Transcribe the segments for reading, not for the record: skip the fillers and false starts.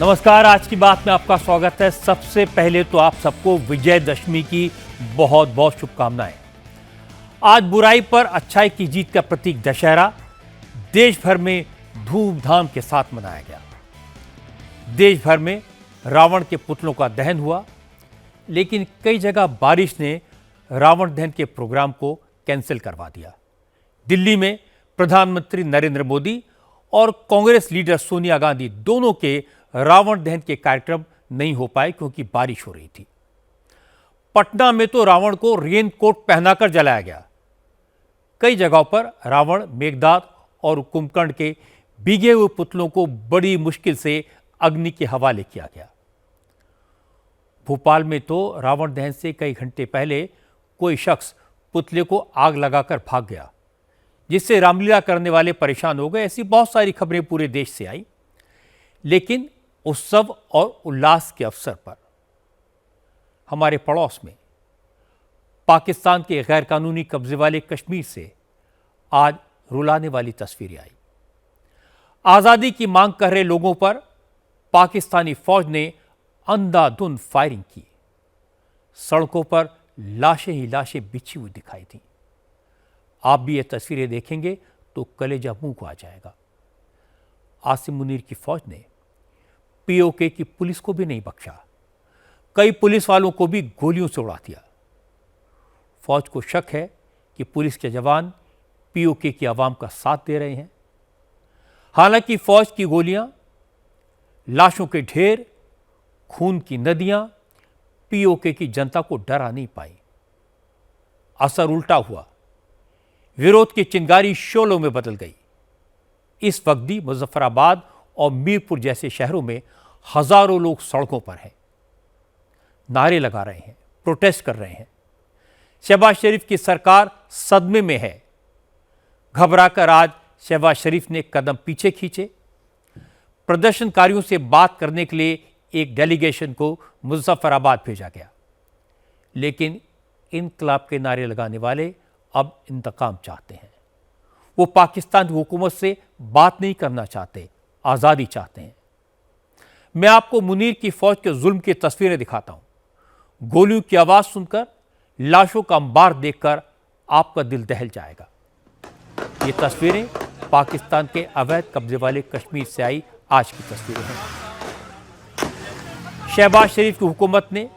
नमस्कार, आज की बात में आपका स्वागत है। सबसे पहले तो आप सबको विजयदशमी की बहुत बहुत शुभकामनाएं। आज बुराई पर अच्छाई की जीत का प्रतीक दशहरा देश भर में धूमधाम के साथ मनाया गया। देश भर में रावण के पुतलों का दहन हुआ, लेकिन कई जगह बारिश ने रावण दहन के प्रोग्राम को कैंसिल करवा दिया। दिल्ली में प्रधानमंत्री नरेंद्र मोदी और कांग्रेस लीडर सोनिया गांधी दोनों के रावण दहन के कार्यक्रम नहीं हो पाए क्योंकि बारिश हो रही थी। पटना में तो रावण को रेन कोट पहनाकर जलाया गया। कई जगहों पर रावण, मेघनाद और कुंभकर्ण के भीगे हुए पुतलों को बड़ी मुश्किल से अग्नि के हवाले किया गया। भोपाल में तो रावण दहन से कई घंटे पहले कोई शख्स पुतले को आग लगाकर भाग गया, जिससे रामलीला करने वाले परेशान हो गए। ऐसी बहुत सारी खबरें पूरे देश से आई। लेकिन उत्सव और उल्लास के अवसर पर हमारे पड़ोस में पाकिस्तान के गैरकानूनी कब्जे वाले कश्मीर से आज रुलाने वाली तस्वीरें आई। आजादी की मांग कर रहे लोगों पर पाकिस्तानी फौज ने अंधाधुंध फायरिंग की। सड़कों पर लाशें ही लाशें बिछी हुई दिखाई थीं। आप भी ये तस्वीरें देखेंगे तो कलेजा मुंह को आ जाएगा। आसिम मुनीर की फौज ने पीओके की पुलिस को भी नहीं बख्शा। कई पुलिस वालों को भी गोलियों से उड़ा दिया। फौज को शक है कि पुलिस के जवान पीओके की आवाम का साथ दे रहे हैं। हालांकि फौज की गोलियां, लाशों के ढेर, खून की नदियां पीओके की जनता को डरा नहीं पाई। असर उल्टा हुआ। विरोध की चिंगारी शोलों में बदल गई। इस वक्त भी मुजफ्फराबाद और मीरपुर जैसे शहरों में हजारों लोग सड़कों पर हैं, नारे लगा रहे हैं, प्रोटेस्ट कर रहे हैं। शहबाज शरीफ की सरकार सदमे में है। घबराकर आज शहबाज शरीफ ने कदम पीछे खींचे। प्रदर्शनकारियों से बात करने के लिए एक डेलीगेशन को मुजफ्फराबाद भेजा गया, लेकिन इनकलाब के नारे लगाने वाले अब इंतकाम चाहते हैं। वो पाकिस्तान की हुकूमत से बात नहीं करना चाहते, आज़ादी चाहते हैं। मैं आपको मुनीर की फौज के जुल्म की तस्वीरें दिखाता हूं। गोलियों की आवाज सुनकर, लाशों का अंबार देखकर आपका दिल दहल जाएगा। ये तस्वीरें पाकिस्तान के अवैध कब्जे वाले कश्मीर से आई आज की तस्वीरें हैं। शहबाज शरीफ की हुकूमत ने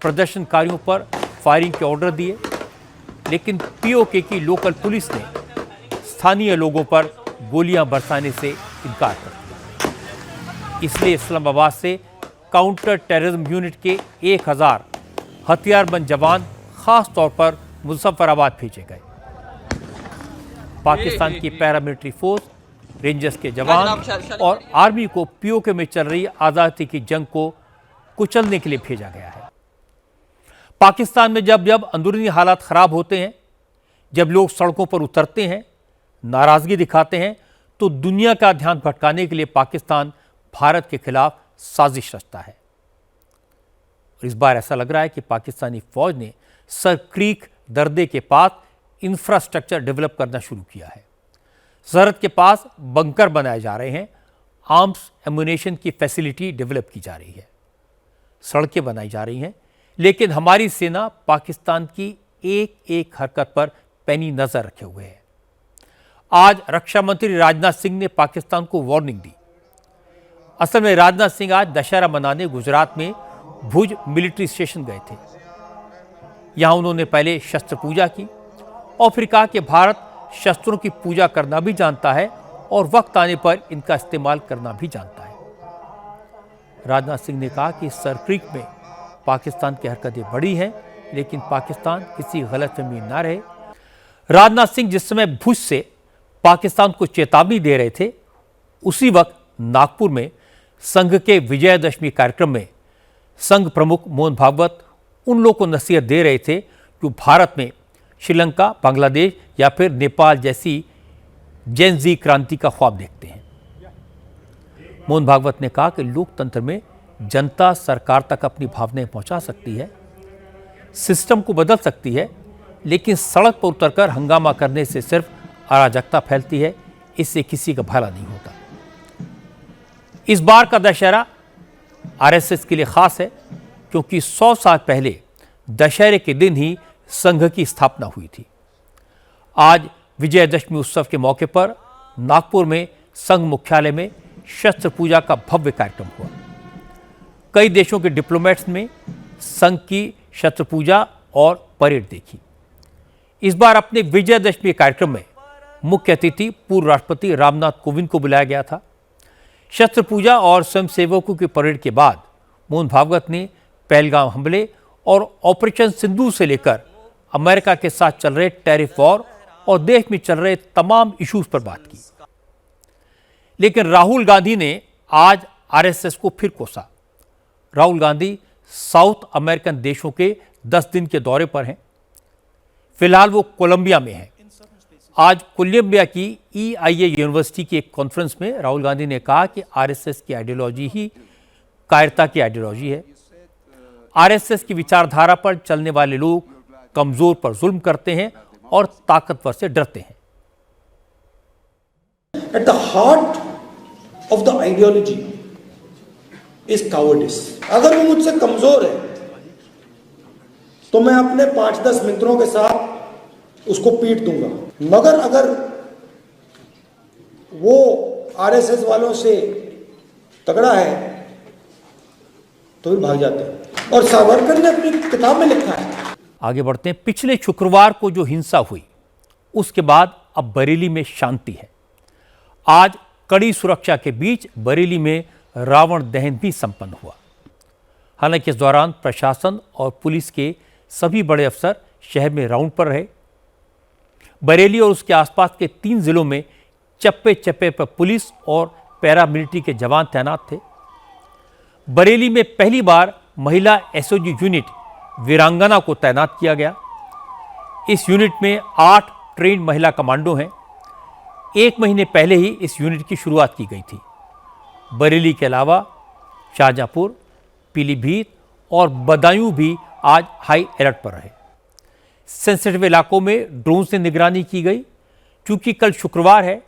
प्रदर्शनकारियों पर फायरिंग के ऑर्डर दिए, लेकिन पीओके की लोकल पुलिस ने स्थानीय लोगों पर गोलियां बरसाने से इनकार कर दिया। इसलिए इस्लामाबाद से काउंटर टेररिज्म यूनिट के 1000 हथियारबंद जवान खास तौर पर मुजफ्फराबाद भेजे गए। पाकिस्तान की पैरामिलिट्री फोर्स, रेंजर्स के जवान और आर्मी को पीओके में चल रही आज़ादी की जंग को कुचलने के लिए भेजा गया है। पाकिस्तान में जब जब अंदरूनी हालात खराब होते हैं, जब लोग सड़कों पर उतरते हैं, नाराजगी दिखाते हैं, तो दुनिया का ध्यान भटकाने के लिए पाकिस्तान भारत के खिलाफ साजिश रचता है। और इस बार ऐसा लग रहा है कि पाकिस्तानी फौज ने सर क्रीक दर्रे के पास इंफ्रास्ट्रक्चर डेवलप करना शुरू किया है। सरहद के पास बंकर बनाए जा रहे हैं, आर्म्स एम्यूनेशन की फैसिलिटी डेवलप की जा रही है, सड़कें बनाई जा रही हैं। लेकिन हमारी सेना पाकिस्तान की एक एक हरकत पर पैनी नजर रखे हुए है। आज रक्षा मंत्री राजनाथ सिंह ने पाकिस्तान को वार्निंग दी। असल में राजनाथ सिंह आज दशहरा मनाने गुजरात में भुज मिलिट्री स्टेशन गए थे। यहां उन्होंने पहले शस्त्र पूजा की और फिर कहा कि भारत शस्त्रों की पूजा करना भी जानता है और वक्त आने पर इनका इस्तेमाल करना भी जानता है। राजनाथ सिंह ने कहा कि सर क्रीक में पाकिस्तान की हरकतें बड़ी हैं, लेकिन पाकिस्तान किसी गलतफहमी ना रहे। राजनाथ सिंह जिस समय भुज से पाकिस्तान को चेतावनी दे रहे थे, उसी वक्त नागपुर में संघ के विजयदशमी कार्यक्रम में संघ प्रमुख मोहन भागवत उन लोगों को नसीहत दे रहे थे जो भारत में श्रीलंका, बांग्लादेश या फिर नेपाल जैसी जेन ज़ी क्रांति का ख्वाब देखते हैं। मोहन भागवत ने कहा कि लोकतंत्र में जनता सरकार तक अपनी भावनाएं पहुंचा सकती है, सिस्टम को बदल सकती है, लेकिन सड़क पर उतरकर हंगामा करने से सिर्फ अराजकता फैलती है, इससे किसी का भला नहीं होता। इस बार का दशहरा आरएसएस के लिए खास है क्योंकि 100 साल पहले दशहरे के दिन ही संघ की स्थापना हुई थी। आज विजयदशमी उत्सव के मौके पर नागपुर में संघ मुख्यालय में शस्त्र पूजा का भव्य कार्यक्रम हुआ। कई देशों के डिप्लोमेट्स ने संघ की शस्त्र पूजा और परेड देखी। इस बार अपने विजयदशमी कार्यक्रम में मुख्य अतिथि पूर्व राष्ट्रपति रामनाथ कोविंद को बुलाया गया था। शस्त्र पूजा और स्वयंसेवकों की परेड के बाद मोहन भागवत ने पहलगाम हमले और ऑपरेशन सिंदूर से लेकर अमेरिका के साथ चल रहे टैरिफ वॉर और देश में चल रहे तमाम इश्यूज पर बात की। लेकिन राहुल गांधी ने आज आरएसएस को फिर कोसा। राहुल गांधी साउथ अमेरिकन देशों के 10 दिन के दौरे पर हैं। फिलहाल वो कोलंबिया में हैं। आज कोलंबिया की EIA यूनिवर्सिटी की एक कॉन्फ्रेंस में राहुल गांधी ने कहा कि आरएसएस की आइडियोलॉजी ही कायरता की आइडियोलॉजी है। आरएसएस की विचारधारा पर चलने वाले लोग कमजोर पर जुल्म करते हैं और ताकतवर से डरते हैं। At the heart of the ideology is cowardice. अगर वो मुझसे कमजोर है तो मैं अपने 5-10 मित्रों के साथ उसको पीट दूंगा, मगर अगर वो आरएसएस वालों से तगड़ा है तो फिर भाग जाते हैं। और सावरकर ने अपनी किताब में लिखा है। आगे बढ़ते हैं। पिछले शुक्रवार को जो हिंसा हुई उसके बाद अब बरेली में शांति है। आज कड़ी सुरक्षा के बीच बरेली में रावण दहन भी संपन्न हुआ। हालांकि इस दौरान प्रशासन और पुलिस के सभी बड़े अफसर शहर में राउंड पर रहे। बरेली और उसके आसपास के 3 जिलों में चप्पे चप्पे पर पुलिस और पैरामिलिट्री के जवान तैनात थे। बरेली में पहली बार महिला एसओजी यूनिट वीरांगना को तैनात किया गया। इस यूनिट में 8 ट्रेंड महिला कमांडो हैं। 1 महीने पहले ही इस यूनिट की शुरुआत की गई थी। बरेली के अलावा शाहजहांपुर, पीलीभीत और बदायूं भी आज हाई अलर्ट पर रहे। सेंसिटिव इलाकों में ड्रोन से निगरानी की गई। क्योंकि कल शुक्रवार है,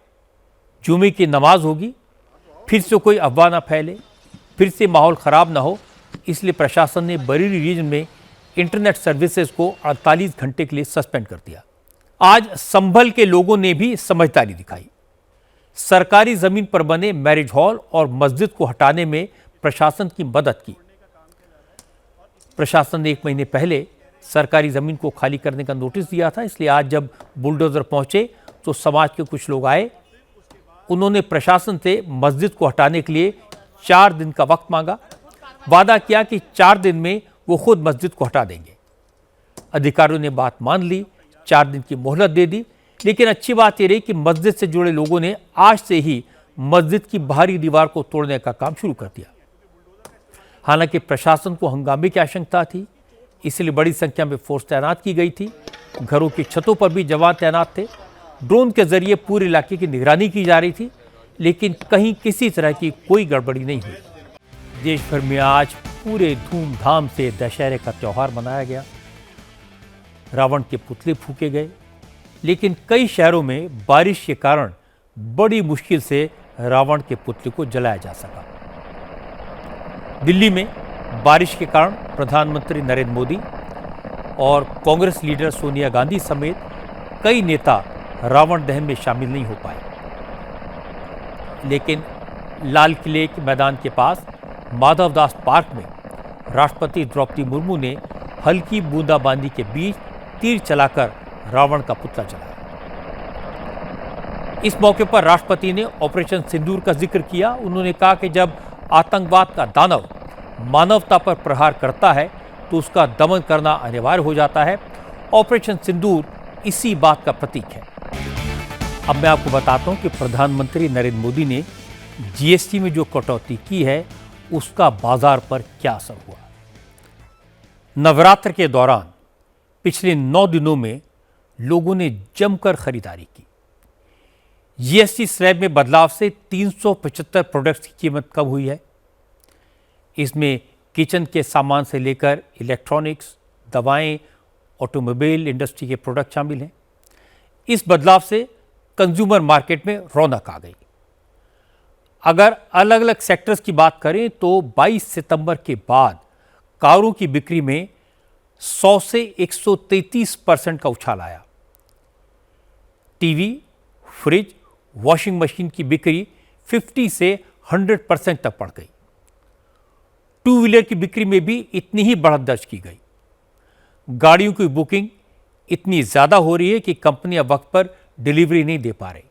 जुमे की नमाज होगी, फिर से कोई अफवाह ना फैले, फिर से माहौल ख़राब ना हो, इसलिए प्रशासन ने बरेली रीजन में इंटरनेट सर्विसेज को 48 घंटे के लिए सस्पेंड कर दिया। आज संभल के लोगों ने भी समझदारी दिखाई। सरकारी ज़मीन पर बने मैरिज हॉल और मस्जिद को हटाने में प्रशासन की मदद की। प्रशासन ने 1 महीने पहले सरकारी ज़मीन को खाली करने का नोटिस दिया था, इसलिए आज जब बुलडोजर पहुंचे तो समाज के कुछ लोग आए। उन्होंने प्रशासन से मस्जिद को हटाने के लिए 4 दिन का वक्त मांगा। वादा किया कि 4 दिन में वो खुद मस्जिद को हटा देंगे। अधिकारियों ने बात मान ली, 4 दिन की मोहलत दे दी। लेकिन अच्छी बात यह रही कि मस्जिद से जुड़े लोगों ने आज से ही मस्जिद की बाहरी दीवार को तोड़ने का काम शुरू कर दिया। हालांकि प्रशासन को हंगामे की आशंका थी, इसलिए बड़ी संख्या में फोर्स तैनात की गई थी। घरों की छतों पर भी जवान तैनात थे। ड्रोन के जरिए पूरे इलाके की निगरानी की जा रही थी, लेकिन कहीं किसी तरह की कोई गड़बड़ी नहीं हुई। देश भर में आज पूरे धूमधाम से दशहरे का त्यौहार मनाया गया। रावण के पुतले फूके गए, लेकिन कई शहरों में बारिश के कारण बड़ी मुश्किल से रावण के पुतले को जलाया जा सका। दिल्ली में बारिश के कारण प्रधानमंत्री नरेंद्र मोदी और कांग्रेस लीडर सोनिया गांधी समेत कई नेता रावण दहन में शामिल नहीं हो पाए। लेकिन लाल किले के मैदान के पास माधवदास पार्क में राष्ट्रपति द्रौपदी मुर्मू ने हल्की बूंदाबांदी के बीच तीर चलाकर रावण का पुतला जलाया। इस मौके पर राष्ट्रपति ने ऑपरेशन सिंदूर का जिक्र किया। उन्होंने कहा कि जब आतंकवाद का दानव मानवता पर प्रहार करता है तो उसका दमन करना अनिवार्य हो जाता है। ऑपरेशन सिंदूर इसी बात का प्रतीक है। अब मैं आपको बताता हूं कि प्रधानमंत्री नरेंद्र मोदी ने जीएसटी में जो कटौती की है उसका बाजार पर क्या असर हुआ। नवरात्र के दौरान पिछले 9 दिनों में लोगों ने जमकर खरीदारी की। जीएसटी स्लैब में बदलाव से 375 प्रोडक्ट्स की कीमत कम हुई है। इसमें किचन के सामान से लेकर इलेक्ट्रॉनिक्स, दवाएं, ऑटोमोबाइल इंडस्ट्री के प्रोडक्ट शामिल हैं। इस बदलाव से कंज्यूमर मार्केट में रौनक आ गई। अगर अलग अलग सेक्टर्स की बात करें तो 22 सितंबर के बाद कारों की बिक्री में 100 से 133% का उछाल आया। टीवी, फ्रिज, वॉशिंग मशीन की बिक्री 50 से 100% तक बढ़ गई। टू व्हीलर की बिक्री में भी इतनी ही बढ़त दर्ज की गई। गाड़ियों की बुकिंग इतनी ज्यादा हो रही है कि कंपनियां वक्त पर डिलीवरी नहीं दे पा रही।